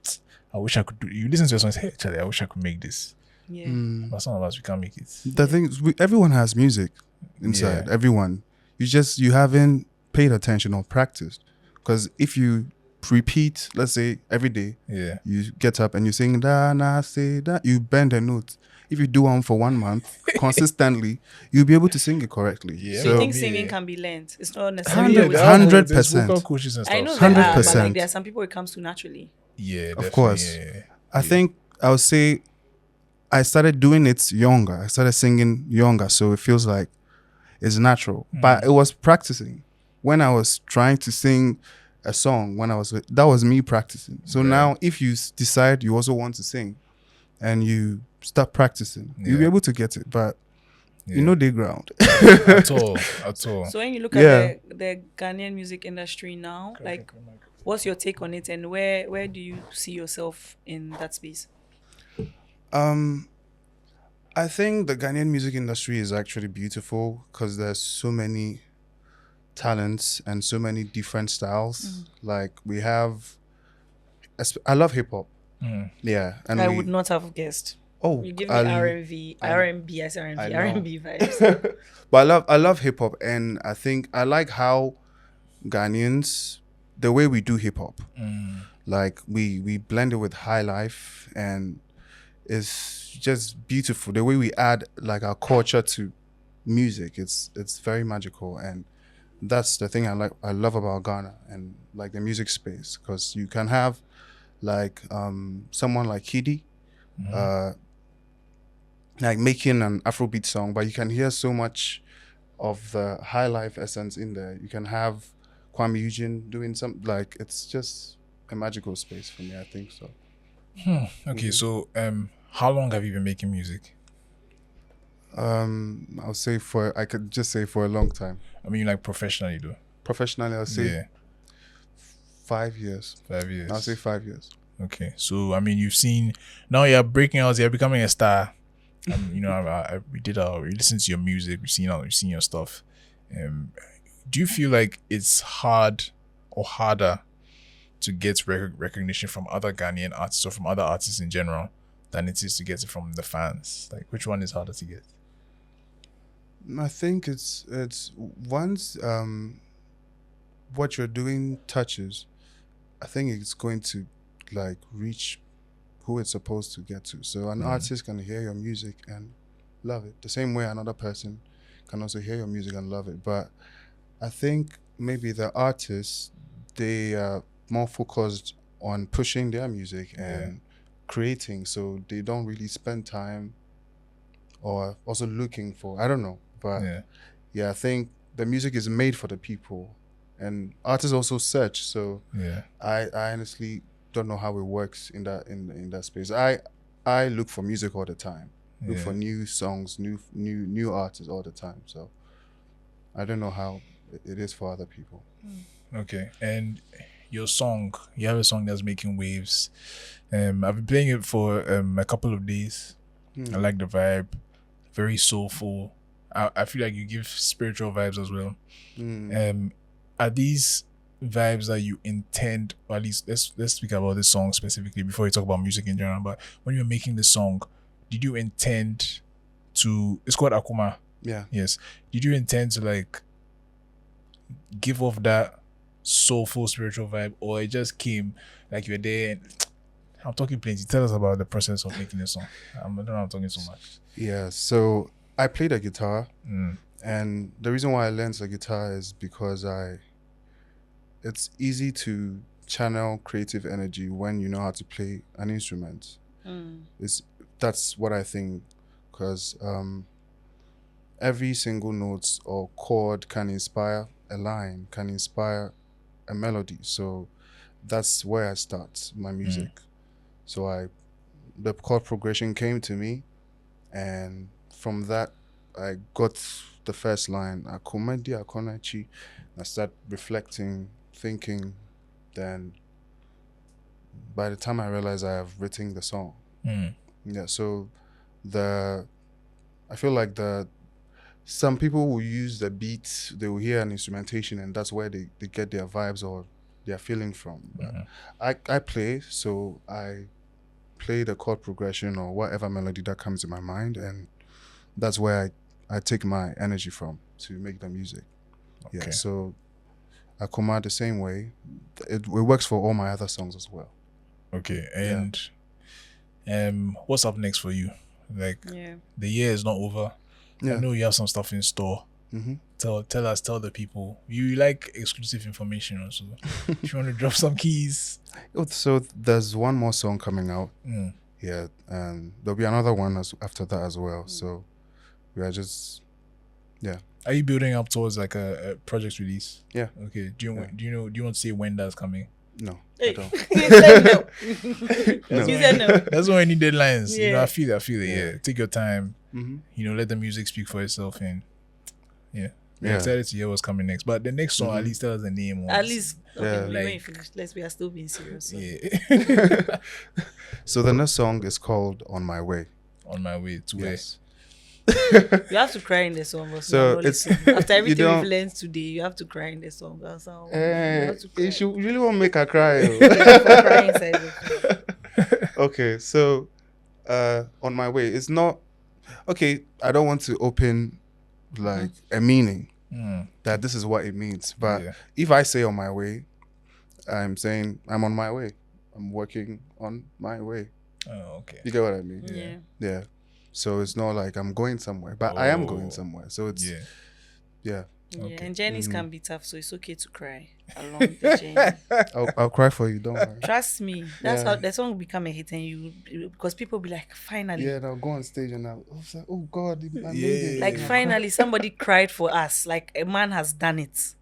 I wish I could do. You listen to a song, and say, "Hey, Charlie, I wish I could make this." Yeah. But some of us we can't make it. The thing is, everyone has music inside. Yeah. Everyone. You haven't paid attention or practiced. Because if you repeat, let's say every day, Yeah. you get up and you sing da na say that, you bend a note. If you do one for 1 month consistently, you'll be able to sing it correctly. Yeah. So you So think yeah. singing can be learned? It's not necessarily. 100 There's 100%. vocal coaches and stuff. I know so- there are, but 100%. like there are some people it comes to naturally. Yeah, Of definitely, course. yeah. I think I would say I started doing it younger. I started singing younger, so it feels like it's natural. But it was practicing. When I was trying to sing a song, that was me practicing. So now, if you decide you also want to sing, and you start practicing, you'll be Yeah. able to get it. But Yeah. you know the ground. At all. So when you look Yeah. at the Ghanaian music industry now, like what's your take on it and where do you see yourself in that space? I think the Ghanaian music industry is actually beautiful because there's so many talents and so many different styles. Like we have, I love hip hop. Yeah, and I would not have guessed. Oh, You give me R&B, I say R&B, I know. R&B vibes. But I love hip hop, and I think I like how Ghanaians, the way we do hip hop, like we blend it with high life, and it's just beautiful. The way we add like our culture to music, it's very magical, and that's the thing I love about Ghana and like the music space, because you can have like someone like Kidi, like making an Afrobeat song, but you can hear so much of the high life essence in there. You can have Kwame Eugene doing some, like, it's just a magical space for me, I think so. Okay, so how long have you been making music? I'll say I could just say for a long time. I mean, like professionally, though. Professionally, I'll say Yeah, 5 years. 5 years. I'll say 5 years. Okay, so I mean, you've seen now you're breaking out, you're becoming a star. You know, we listened to your music, we've seen your stuff. Do you feel like it's hard or harder to get recognition from other Ghanaian artists or from other artists in general than it is to get it from the fans? Like, which one is harder to get? I think it's once what you're doing touches, I think it's going to like reach who it's supposed to get to. So an artist can hear your music and love it the same way another person can also hear your music and love it. But I think maybe the artists, they are more focused on pushing their music and creating, so they don't really spend time or also looking for, I don't know. But yeah, I think the music is made for the people, and artists also search. So I honestly don't know how it works in that space. I look for music all the time, look for new songs, new artists all the time. So I don't know how it is for other people. Okay, and your song, you have a song that's making waves. I've been playing it for a couple of days. I like the vibe, very soulful. I feel like you give spiritual vibes as well. Are these vibes that you intend, or at least let's speak about this song specifically before we talk about music in general, but when you're making the song, did you intend to, it's called Akuma, yes, did you intend to like give off that soulful spiritual vibe, or it just came like you were there and I'm talking plenty? Tell us about the process of making the song. I don't know, I'm talking so much. Yeah, so I play the guitar, and the reason why I learned the guitar is because it's easy to channel creative energy when you know how to play an instrument. That's what I think, because every single note or chord can inspire a line, can inspire a melody. So that's where I start my music. So the chord progression came to me, and from that I got the first line, Akomedi Akonachi. I start reflecting, thinking, then by the time I realize I have written the song. Yeah, so I feel like some people will use the beats, they will hear an instrumentation, and that's where they get their vibes or their feeling from. I play, so I play the chord progression or whatever melody that comes in my mind, and that's where I take my energy from to make the music. Okay. Yeah, so Akoma the same way. It works for all my other songs as well. Okay, and what's up next for you? Like, the year is not over. Yeah. I know you have some stuff in store. Tell the people. You like exclusive information also. If you want to drop some keys. So there's one more song coming out. Yeah, and there'll be another one after that as well. So we are just, yeah. Are you building up towards like a project release? Yeah. Okay. Do you want to say when that's coming? No, Hey. I don't. You said no. No. You said no. That's why I need deadlines. You know, Yeah. I feel it. Yeah. Take your time. Mm-hmm. Let the music speak for itself, and we're Yeah. excited to hear what's coming next. But the next song, at least tell us the name. At least, okay, Yeah. we Like- ain't finished. We are still being serious. So. Yeah. So the next song is called "On My Way." On my way to where? Yes. You have to cry in the song. Also, So it's after everything don't- we've learned today, you have to cry in the song. That's how you Eh, have to cry. you really want to make her cry. oh. For crying inside the song. Okay, so "On My Way" it's not okay. I don't want to open like a meaning that this is what it means, but Yeah. if I say "on my way," I'm saying I'm on my way. I'm working on my way. Oh, okay. You get what I mean? Yeah. Yeah. So it's not like I'm going somewhere, but I am going Oh. somewhere. So it's Yeah. yeah. Yeah, Okay. and journeys can be tough, so it's okay to cry along the journey. I'll cry for you. Don't worry. Trust me, that's Yeah. how the song will become a hit, and because people will be like, finally, Yeah, and I'll go on stage and I'll say, "Oh God, I made Yeah. it!" like finally somebody cried for us, like a man has done it.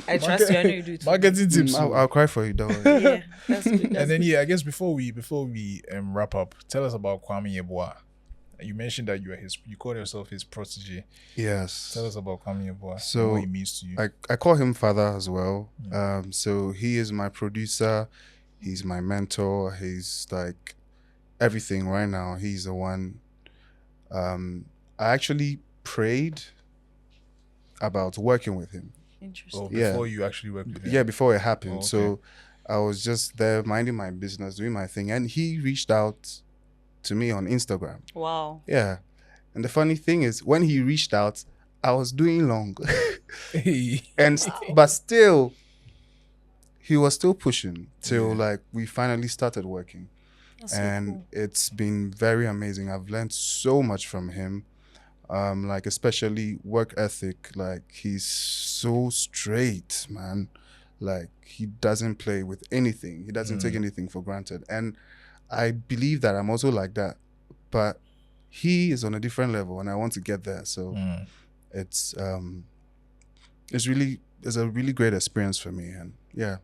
I trust you. I know you do it. for me. Marketing tips. I'll cry for you. Don't worry. Yeah, that's good. That's And then good. I guess before we wrap up, tell us about Kwame Yeboah. You mentioned that you call yourself his protege. Yes. Tell us about Kwame Yeboah. So, and what he means to you. I call him father as well. So he is my producer. He's my mentor. He's like everything right now. He's the one. I actually prayed about working with him. Interesting. yeah. Before you actually work with him. Yeah, before it happened. Oh, okay. So I was just there minding my business, doing my thing, and he reached out to me on Instagram. Wow. Yeah. And the funny thing is, when he reached out, I was doing long. Hey. But still, he was still pushing till like we finally started working. That's so And cool. it's been very amazing. I've learned so much from him. Like especially work ethic. Like he's so straight, man. Like he doesn't play with anything. He doesn't take anything for granted. And I believe that I'm also like that. But he is on a different level and I want to get there. So it's a really great experience for me. And yeah.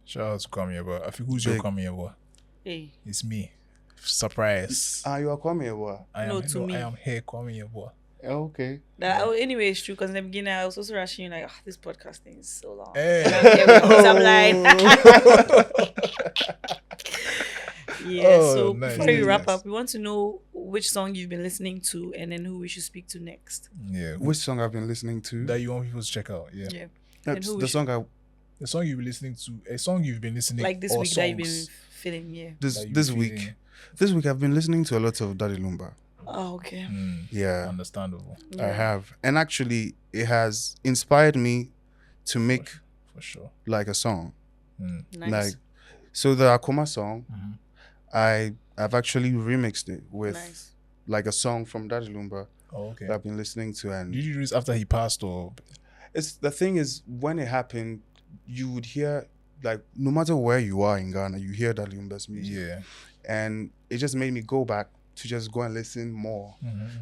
Shout out to Kwame Yeboah. I think who's your Big. Kwame Yeboah? Hey. It's me. Surprise. You are Kwame Yeboah. No, to me. I am here, Kwame Yeboah. Okay. Anyway, it's true because in the beginning I was also rushing like, this podcast thing is so long. Hey. And I'm here with the subline. Yeah. Oh, So nice, before we nice, wrap nice. up, we want to know which song you've been listening to and then who we should speak to next. Yeah. Which song I've been listening to? That you want people to check out. Yeah. Yeah. And That's who we the should- song The song you've been listening to, a song you've been listening Like this or week that you've been songs feeling. Yeah. that you've this been week. feeling. This week I've been listening to a lot of Daddy Lumba. Oh, okay. Yeah. Understandable. I have. And actually it has inspired me to make For sure. like a song. Nice. Like so the Akoma song, Mm-hmm. I've actually remixed it with Nice. like a song from Daddy Lumba Oh, okay. that I've been listening to. And Did you do this after he passed or? it's the thing is when it happened, you would hear like no matter where you are in Ghana, you hear Daddy Lumba's music. Yeah. And it just made me go back to just go and listen more.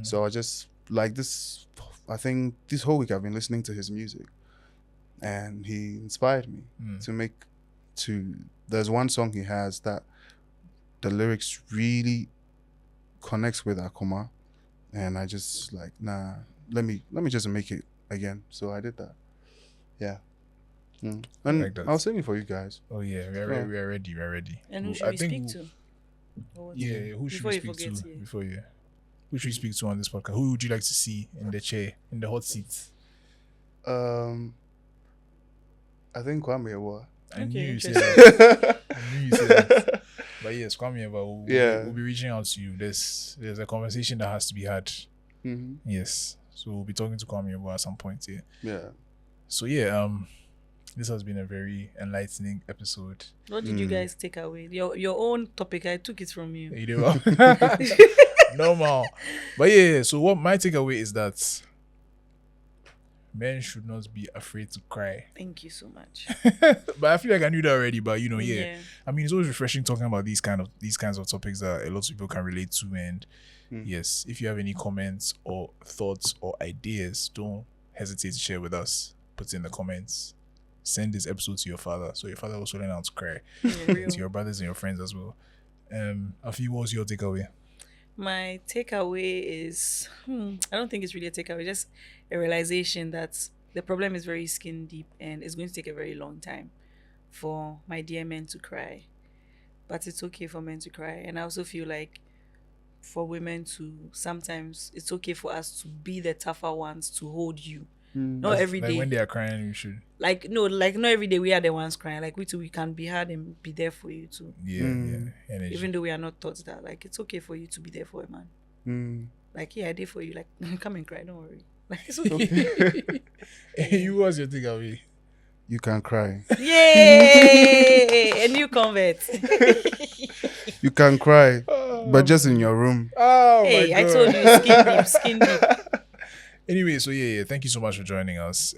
So I just like this, I think this whole week I've been listening to his music, and he inspired me there's one song he has that the lyrics really connects with Akoma, and I just like, nah, let me just make it again. So I did that. Yeah. And like that. I'll sing it for you guys. Oh yeah, we are ready. We are ready. And who Well, should we speak to? Or what? Yeah, who should Before we you speak forget, to yeah. before you? Who should we speak to on this podcast? Who would you like to see in the chair, in the hot seat? I think Kwame Ewa. I knew Okay, you said interesting. that. I knew you said that. But yes, Kwame, but we'll be reaching out to you. There's a conversation that has to be had. Mm-hmm. Yes. So we'll be talking to Kwame at some point here. Yeah. So yeah, this has been a very enlightening episode. What did you guys take away? Your own topic, I took it from you. You know? Normal. But yeah, so what my takeaway is that men should not be afraid to cry. Thank you so much. But I feel like I knew that already. But yeah. I mean, it's always refreshing talking about these kinds of topics that a lot of people can relate to. And yes, if you have any comments or thoughts or ideas, don't hesitate to share with us. Put it in the comments. Send this episode to your father, so your father also learn how to cry. Yeah, to your brothers and your friends as well. Afi, what's your takeaway? My takeaway is, I don't think it's really a takeaway, just a realization that the problem is very skin deep and it's going to take a very long time for my dear men to cry. But it's okay for men to cry. And I also feel like for women to, sometimes it's okay for us to be the tougher ones to hold you. Not every day. Like when they are crying, you should. Like not every day we are the ones crying. Like we too, we can be hard and be there for you too. Yeah. Energy. Even though we are not taught that, like it's okay for you to be there for a man. Like I did for you. Like come and cry, don't worry. Like it's okay. You, what's your takeaway? You can cry. Yay! A new convert. You can cry, but just in your room. Oh Hey, my I God. told you, skin deep. Anyway, so yeah, thank you so much for joining us.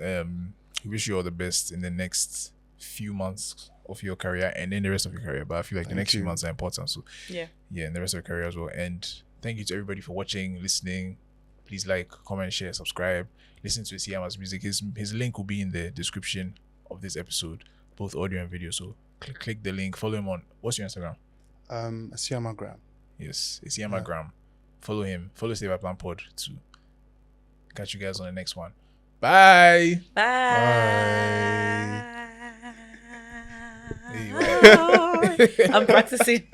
We wish you all the best in the next few months of your career and in the rest of your career. But I feel like the next few months are important. So Yeah. in the rest of your career as well. And thank you to everybody for watching, listening. Please like, comment, share, subscribe. Listen to Asiama's music. His link will be in the description of this episode, both audio and video. So click the link. Follow him on, what's your Instagram? Asiama Gram. Yes, Asiama Gram. Follow him. Follow Stay by Plan Pod too. Catch you guys on the next one. Bye. Bye. Hey, I'm practicing.